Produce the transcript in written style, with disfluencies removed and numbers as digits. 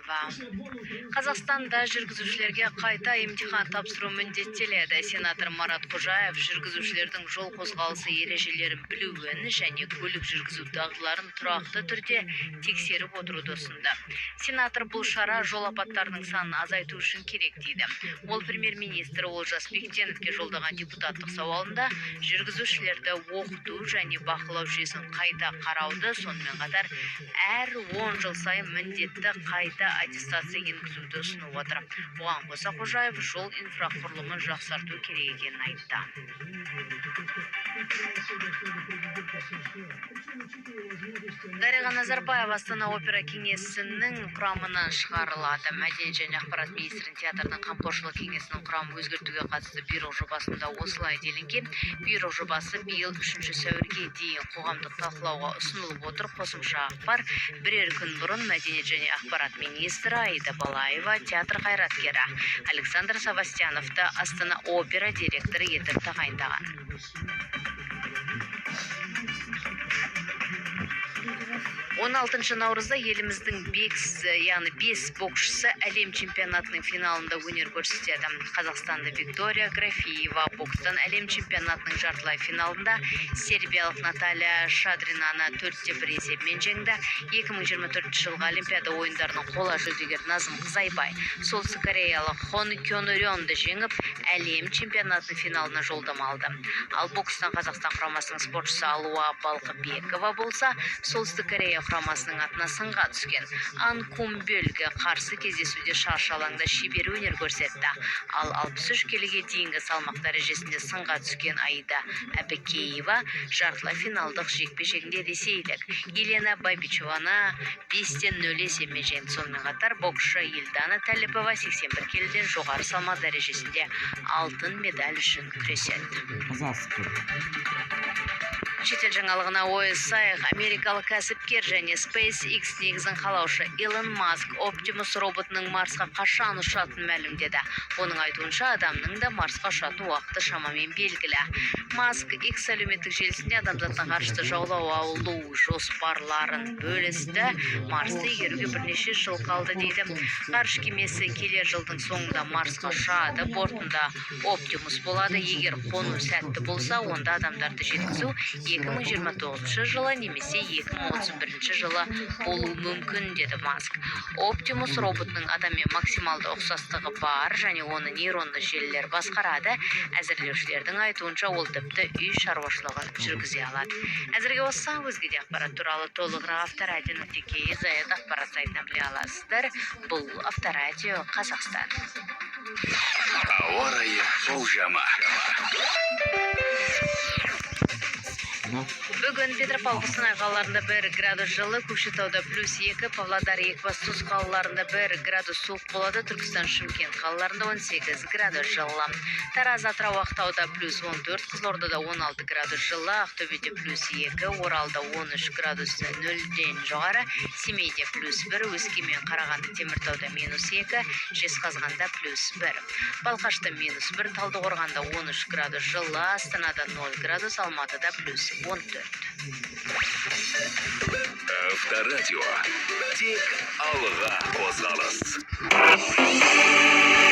Балаева. Қазақстанда жүргізушілерге қайта емтихан тапсыру міндеттеледі. Сенатор Марат Қожаев жүргізушілердің жол қозғалысы ережелерін білуін және көлік жүргізу дағдыларын тұрақты түрде тексеріп отыруды ұсынды. Сенатор бұл шара жол апаттарының санын азайту үшін керек дейді. Ол премьер-министр Олжас Бектеновке жолдаған депутаттық сауалында жүргізушілерді оқыту және бақылау жүйесін қайта қарауды, сонымен қатар әр 10 жыл сайын міндетті қайта аттестация енгізуді ұсынып отыр. Бұған қоса Қожаев жол инфрақұрылымын жақсарту керек екенін айтты. Дариға Назарбаева Астана опера кеңесінің құрамынан шығарылады. Мәдениет және ақпарат министрінің театрдың қамқоршылық кеңесінің құрамын өзгертуге қатысты бұйрық жобасында осылай делінген. Бұйрық жобасы биыл 3 сәуірге дейін қоғамдық талқылауға ұсынылып отыр. Қосымша ақпар бірер күн бұрын мәдениет және ақпарат министрі Аида Балаева театр қайраткері Александр Савастьяновты Астана опера директоры етіп тағайындаған. 16 наурызда еліміздің 5 боксшысы әлем чемпионатының финалында өнер көрсетеді. Қазақстанда Виктория Графиева бокстан әлем чемпионатының жартылай финалында сербиялық Наталья Шадринаны 4-1 есебімен жеңді. 2024 жылғы Олимпиада ойындарының қола жүлдегері Назым Қызайбай солтүстік кореялық Хон Кёнөрёнды жеңіп, әлем чемпионатының финалына жолдама алды. Ал бокстан Қазақстан құрамасының спортшысы Алуа Балқыбекова болса, солтүстік Корея құрамасының атына сынға түскен. Ан Кумбөлге қарсы кездесуде шаршы алаңда шебер өнер көрсетті. Ал 63 келіге дейінгі салмақ дәрежесінде сынға түскен Аида Әбікеева жартылай финалдық жекпе-жегінде ресейлік Елена Бабичеваны 5-0 есебімен жеңді. Сонымен қатар боксшы Елдана Тәліпова 81 келіден жоғары салмақ дәрежесінде алтын медаль үшін күреседі. Шетел жаңалығына ойысайық. Америкалық кәсіпкер және SpaceX негізін қалаушы Илон Маск Optimus роботының Марсқа қашан ұшатынын мәлімдеді. Оның айтуынша адамның да Марсқа ұшатын уақыты шамамен белгілі. Маск X әлеуметтік желісінде адамзаттың ғарышты жаулау алу жоспарларын бөлісті. Марсты игеруге бірнеше жыл қалды дейді. Ғарыш кемесі келер жылдың соңында Марсқа ұшады. Бортында Optimus болады. Егер қону сәтті болса, онда адамдарды жеткізу 2029 жылы немесе 2031 жылы болуы мүмкін, деді Маск. Optimus роботының адаммен максималды ұқсастығы бар және оны нейронды желілер басқарады. Әзірлеушілердің айтуынша ол тіпті үй шаруашылығын жүргізе алады. Әзірге осы, өзге де ақпарат туралы толығырақ Авторадио.kz ақпарат сайтынан біле аласыздар. Бұл Авторадио Қазақстан. Ауа райы болжамы. Бүгін Петропавл Қостанай қалаларында 1 градус жылы, Көкшетауда +2, Павлодар, Екібастұз қалаларында 1 градус суық болады, Түркістан, Шымкент қалаларында 18 градус жылы. Тараз, Атырау, Ақтауда +14, Қызылордада 16 градус жылы, Ақтөбеде +2, Оралда 13 градус 0-ден жоғары, Семейде +1, Өскемен, Қарағанды, Теміртауда -2, Жезқазғанда +1, Балқашта -1, Талдықорғанда 13 градус жылы, Астанада 0 градус, Алматыда +14. Авторадио. Тек алға қозғалыс.